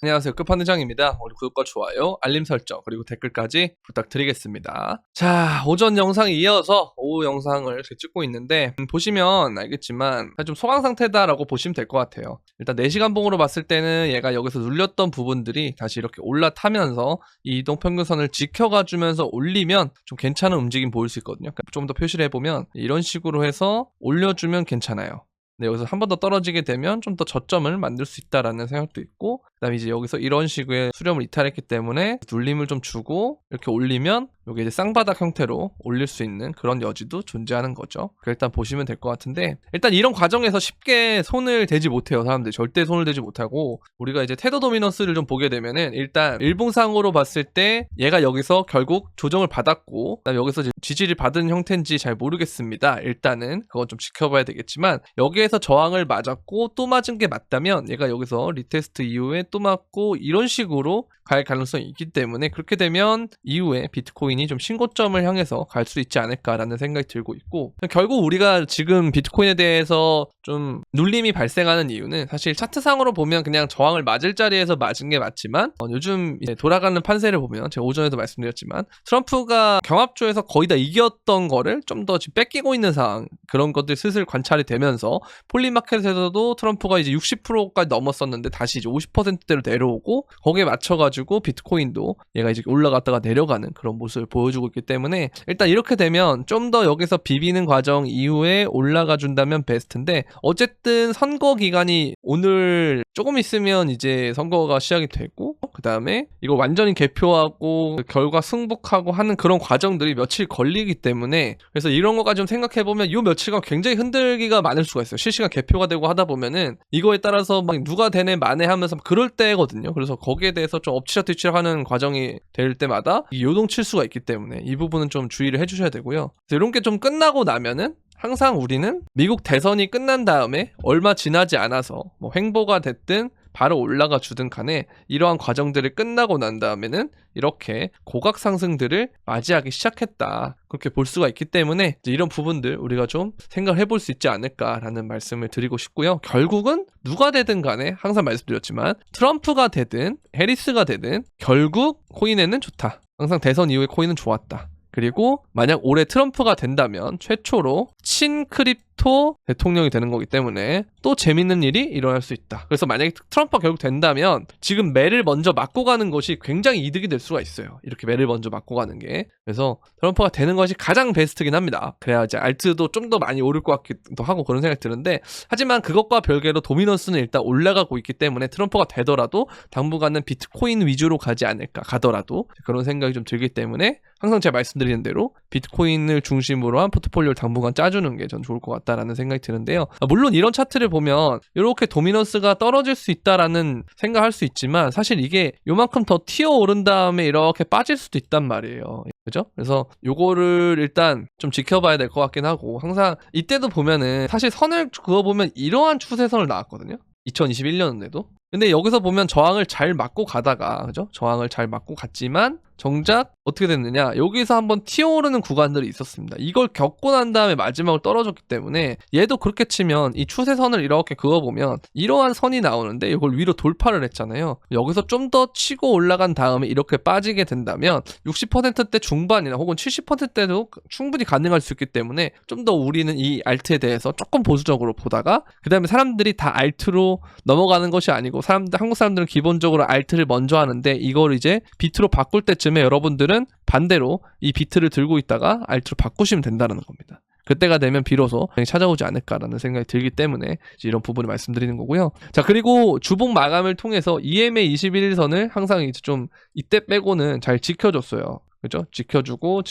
안녕하세요. 끝판왕장입니다. 우리 구독과 좋아요, 알림 설정, 그리고 댓글까지 부탁드리겠습니다. 자, 오전 영상에 이어서 오후 영상을 이렇게 찍고 있는데 보시면 알겠지만 좀 소강 상태다라고 보시면 될 것 같아요. 일단 4시간 봉으로 봤을 때는 얘가 여기서 눌렸던 부분들이 다시 이렇게 올라타면서 이 이동평균선을 지켜가주면서 올리면 좀 괜찮은 움직임 보일 수 있거든요. 그러니까 좀 더 표시를 해보면 이런 식으로 해서 올려주면 괜찮아요. 네, 여기서 한 번 더 떨어지게 되면 좀 더 저점을 만들 수 있다라는 생각도 있고, 그 다음에 이제 여기서 이런 식의 수렴을 이탈했기 때문에 눌림을 좀 주고 이렇게 올리면 이게 이제 쌍바닥 형태로 올릴 수 있는 그런 여지도 존재하는 거죠. 일단 보시면 될 것 같은데, 일단 이런 과정에서 쉽게 손을 대지 못해요. 사람들이 절대 손을 대지 못하고, 우리가 이제 테더 도미넌스를 좀 보게 되면은 일단 일봉상으로 봤을 때 얘가 여기서 결국 조정을 받았고, 그다음에 여기서 지지를 받은 형태인지 잘 모르겠습니다. 일단은 그건 좀 지켜봐야 되겠지만, 여기에서 저항을 맞았고 또 맞은 게 맞다면 얘가 여기서 리테스트 이후에 또 맞고 이런 식으로 갈 가능성이 있기 때문에, 그렇게 되면 이후에 비트코인이 좀 신고점을 향해서 갈 수 있지 않을까라는 생각이 들고 있고, 결국 우리가 지금 비트코인에 대해서 좀 눌림이 발생하는 이유는 사실 차트상으로 보면 그냥 저항을 맞을 자리에서 맞은 게 맞지만, 요즘 이제 돌아가는 판세를 보면 제가 오전에도 말씀드렸지만 트럼프가 경합조에서 거의 다 이겼던 거를 좀 더 지금 뺏기고 있는 상황, 그런 것들이 슬슬 관찰이 되면서 폴리마켓에서도 트럼프가 이제 60%까지 넘었었는데 다시 이제 50%대로 내려오고, 거기에 맞춰가지고 비트코인도 얘가 이제 올라갔다가 내려가는 그런 모습을 보여주고 있기 때문에, 일단 이렇게 되면 좀 더 여기서 비비는 과정 이후에 올라가 준다면 베스트인데, 어쨌든 선거 기간이 오늘 조금 있으면 이제 선거가 시작이 되고, 그 다음에 이거 완전히 개표하고 결과 승복하고 하는 그런 과정들이 며칠 걸리기 때문에, 그래서 이런 거까지 좀 생각해보면 요 며칠간 굉장히 흔들기가 많을 수가 있어요. 실시간 개표가 되고 하다 보면은 이거에 따라서 막 누가 되네 마네 하면서 그럴 때거든요. 그래서 거기에 대해서 좀 엎치락뒤치락 하는 과정이 될 때마다 요동칠 수가 있기 때문에 이 부분은 좀 주의를 해주셔야 되고요. 이런 게 좀 끝나고 나면은 항상 우리는 미국 대선이 끝난 다음에 얼마 지나지 않아서 뭐 횡보가 됐든 바로 올라가 주든 간에 이러한 과정들을 끝나고 난 다음에는 이렇게 고각 상승들을 맞이하기 시작했다, 그렇게 볼 수가 있기 때문에 이런 부분들 우리가 좀 생각을 해볼 수 있지 않을까라는 말씀을 드리고 싶고요. 결국은 누가 되든 간에 항상 말씀드렸지만 트럼프가 되든 해리스가 되든 결국 코인에는 좋다. 항상 대선 이후에 코인은 좋았다. 그리고 만약 올해 트럼프가 된다면 최초로 친크립토 대통령이 되는 거기 때문에 또 재밌는 일이 일어날 수 있다. 그래서 만약에 트럼프가 결국 된다면 지금 매를 먼저 맞고 가는 것이 굉장히 이득이 될 수가 있어요. 이렇게 매를 먼저 맞고 가는 게. 그래서 트럼프가 되는 것이 가장 베스트긴 합니다. 그래야 이제 알트도 좀 더 많이 오를 것 같기도 하고 그런 생각이 드는데, 하지만 그것과 별개로 도미넌스는 일단 올라가고 있기 때문에 트럼프가 되더라도 당분간은 비트코인 위주로 가지 않을까, 가더라도 그런 생각이 좀 들기 때문에 항상 제가 말씀드리는 대로 비트코인을 중심으로 한 포트폴리오를 당분간 짜주는 게 전 좋을 것 같다라는 생각이 드는데요. 물론 이런 차트를 보면 이렇게 도미넌스가 떨어질 수 있다라는 생각할 수 있지만, 사실 이게 요만큼 더 튀어 오른 다음에 이렇게 빠질 수도 있단 말이에요. 그죠? 그래서 요거를 일단 좀 지켜봐야 될 것 같긴 하고, 항상 이때도 보면은 사실 선을 그어보면 이러한 추세선을 나왔거든요. 2021년에도. 근데 여기서 보면 저항을 잘 맞고 가다가, 그죠? 저항을 잘 맞고 갔지만 정작 어떻게 됐느냐, 여기서 한번 튀어오르는 구간들이 있었습니다. 이걸 겪고 난 다음에 마지막으로 떨어졌기 때문에 얘도 그렇게 치면 이 추세선을 이렇게 그어보면 이러한 선이 나오는데 이걸 위로 돌파를 했잖아요. 여기서 좀 더 치고 올라간 다음에 이렇게 빠지게 된다면 60%대 중반이나 혹은 70%대도 충분히 가능할 수 있기 때문에 좀 더 우리는 이 알트에 대해서 조금 보수적으로 보다가, 그 다음에 사람들이 다 알트로 넘어가는 것이 아니고 한국 사람들은 기본적으로 알트를 먼저 하는데, 이걸 이제 비트로 바꿀 때쯤에 여러분들은 반대로 이 비트를 들고 있다가 알트로 바꾸시면 된다는 겁니다. 그때가 되면 비로소 찾아오지 않을까라는 생각이 들기 때문에 이런 부분을 말씀드리는 거고요. 자, 그리고 주봉 마감을 통해서 EMA 21일선을 항상 이제 좀 이때 빼고는 잘 지켜줬어요. 그죠? 지켜주고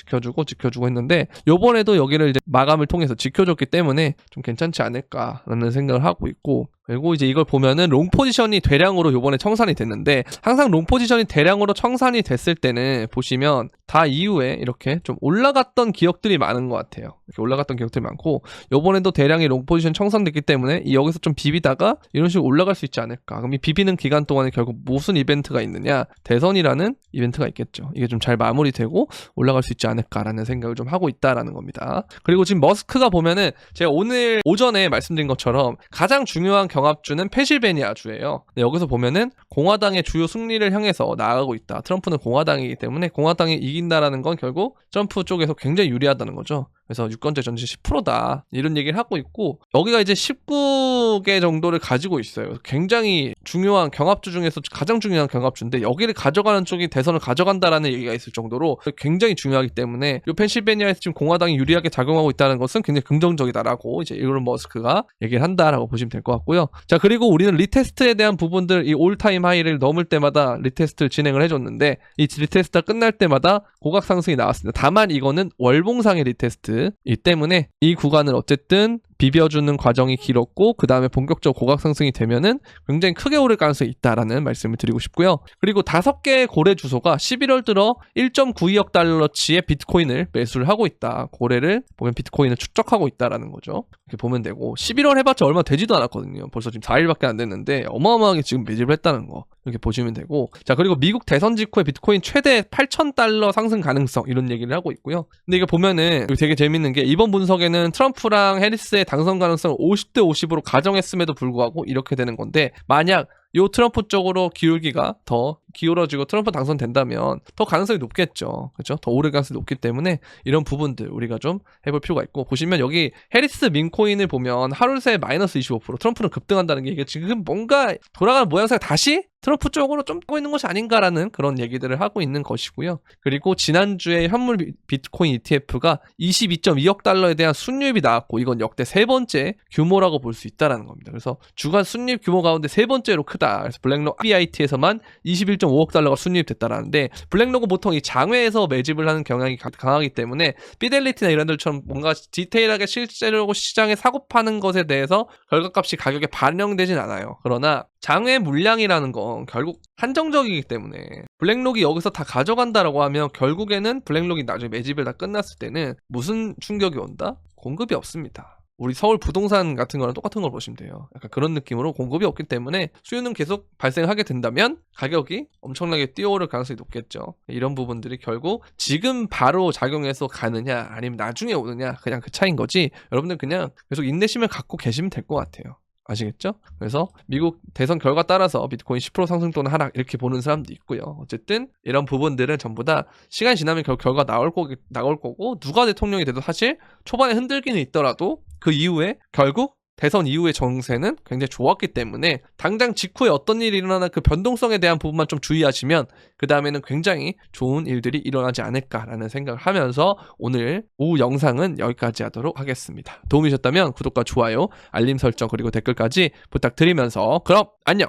했는데, 요번에도 여기를 이제 마감을 통해서 지켜줬기 때문에 좀 괜찮지 않을까라는 생각을 하고 있고, 그리고 이제 이걸 보면은 롱 포지션이 대량으로 요번에 청산이 됐는데, 항상 롱 포지션이 대량으로 청산이 됐을 때는 보시면 다 이후에 이렇게 좀 올라갔던 기억들이 많은 것 같아요. 이렇게 올라갔던 기억들이 많고, 요번에도 대량의 롱 포지션 청산됐기 때문에 여기서 좀 비비다가 이런 식으로 올라갈 수 있지 않을까. 그럼 이 비비는 기간 동안에 결국 무슨 이벤트가 있느냐, 대선이라는 이벤트가 있겠죠. 이게 좀 잘 마무리되고 올라갈 수 있지 않을까라는 생각을 좀 하고 있다라는 겁니다. 그리고 지금 머스크가 보면은 제가 오늘 오전에 말씀드린 것처럼 가장 중요한 경합주는 펜실베니아주예요. 여기서 보면은 공화당의 주요 승리를 향해서 나아가고 있다. 트럼프는 공화당이기 때문에 공화당이 이긴다라는 건 결국 트럼프 쪽에서 굉장히 유리하다는 거죠. 그래서 유권자 전체 10%다 이런 얘기를 하고 있고, 여기가 이제 19개 정도를 가지고 있어요. 굉장히 중요한 경합주 중에서 가장 중요한 경합주인데 여기를 가져가는 쪽이 대선을 가져간다라는 얘기가 있을 정도로 굉장히 중요하기 때문에 이 펜실베니아에서 지금 공화당이 유리하게 작용하고 있다는 것은 굉장히 긍정적이다라고 이제 일론 머스크가 얘기를 한다라고 보시면 될 것 같고요. 자, 그리고 우리는 리테스트에 대한 부분들, 이 올타임 하이를 넘을 때마다 리테스트를 진행을 해줬는데 이 리테스트가 끝날 때마다 고각 상승이 나왔습니다. 다만 이거는 월봉상의 리테스트 이 때문에 이 구간을 어쨌든 비벼주는 과정이 길었고 그 다음에 본격적 고각 상승이 되면은 굉장히 크게 오를 가능성이 있다라는 말씀을 드리고 싶고요. 그리고 5개의 고래 주소가 11월 들어 1.92억 달러치의 비트코인을 매수를 하고 있다. 고래를 보면 비트코인을 축적하고 있다라는 거죠. 이렇게 보면 되고, 11월 해봤자 얼마 되지도 않았거든요. 벌써 지금 4일밖에 안 됐는데 어마어마하게 지금 매집을 했다는 거 이렇게 보시면 되고, 자, 그리고 미국 대선 직후에 비트코인 최대 8,000달러 상승 가능성 이런 얘기를 하고 있고요. 근데 이거 보면은 되게 재밌는 게 이번 분석에는 트럼프랑 해리스의 당선 가능성을 50대 50으로 가정했음에도 불구하고 이렇게 되는 건데, 만약 요 트럼프 쪽으로 기울기가 더 기울어지고 트럼프 당선된다면 더 가능성이 높겠죠. 그렇죠? 더 오를 가능성이 높기 때문에 이런 부분들 우리가 좀 해볼 필요가 있고, 보시면 여기 해리스 민코인을 보면 하루 새에 마이너스 25%, 트럼프는 급등한다는 게 이게 지금 뭔가 돌아가는 모양새가 다시 트럼프 쪽으로 좀 떠고 있는 것이 아닌가라는 그런 얘기들을 하고 있는 것이고요. 그리고 지난주에 현물 비트코인 ETF가 22.2억 달러에 대한 순유입이 나왔고 이건 역대 3번째 규모라고 볼 수 있다는 겁니다. 그래서 주간 순유입 규모 가운데 3번째로 크다. 그래서 블랙록 BIT에서만 21.5억 달러가 순유입됐다라는데, 블랙록은 보통 이 장외에서 매집을 하는 경향이 강하기 때문에 피델리티나 이런 데처럼 뭔가 디테일하게 실제로 시장에 사고 파는 것에 대해서 결과값이 가격에 반영되진 않아요. 그러나 장외 물량이라는 건 결국 한정적이기 때문에 블랙록이 여기서 다 가져간다라고 하면 결국에는 블랙록이 나중에 매집을 다 끝났을 때는 무슨 충격이 온다? 공급이 없습니다. 우리 서울 부동산 같은 거랑 똑같은 걸 보시면 돼요. 약간 그런 느낌으로 공급이 없기 때문에 수요는 계속 발생하게 된다면 가격이 엄청나게 뛰어오를 가능성이 높겠죠. 이런 부분들이 결국 지금 바로 작용해서 가느냐 아니면 나중에 오느냐 그냥 그 차이인 거지, 여러분들 그냥 계속 인내심을 갖고 계시면 될 것 같아요. 아시겠죠? 그래서 미국 대선 결과 따라서 비트코인 10% 상승 또는 하락 이렇게 보는 사람도 있고요. 어쨌든 이런 부분들은 전부 다 시간이 지나면 결과 나올 거고 누가 대통령이 돼도 사실 초반에 흔들기는 있더라도 그 이후에 결국 대선 이후의 정세는 굉장히 좋았기 때문에 당장 직후에 어떤 일이 일어나나 그 변동성에 대한 부분만 좀 주의하시면 그 다음에는 굉장히 좋은 일들이 일어나지 않을까라는 생각을 하면서 오늘 오후 영상은 여기까지 하도록 하겠습니다. 도움이 되셨다면 구독과 좋아요, 알림 설정 그리고 댓글까지 부탁드리면서 그럼 안녕!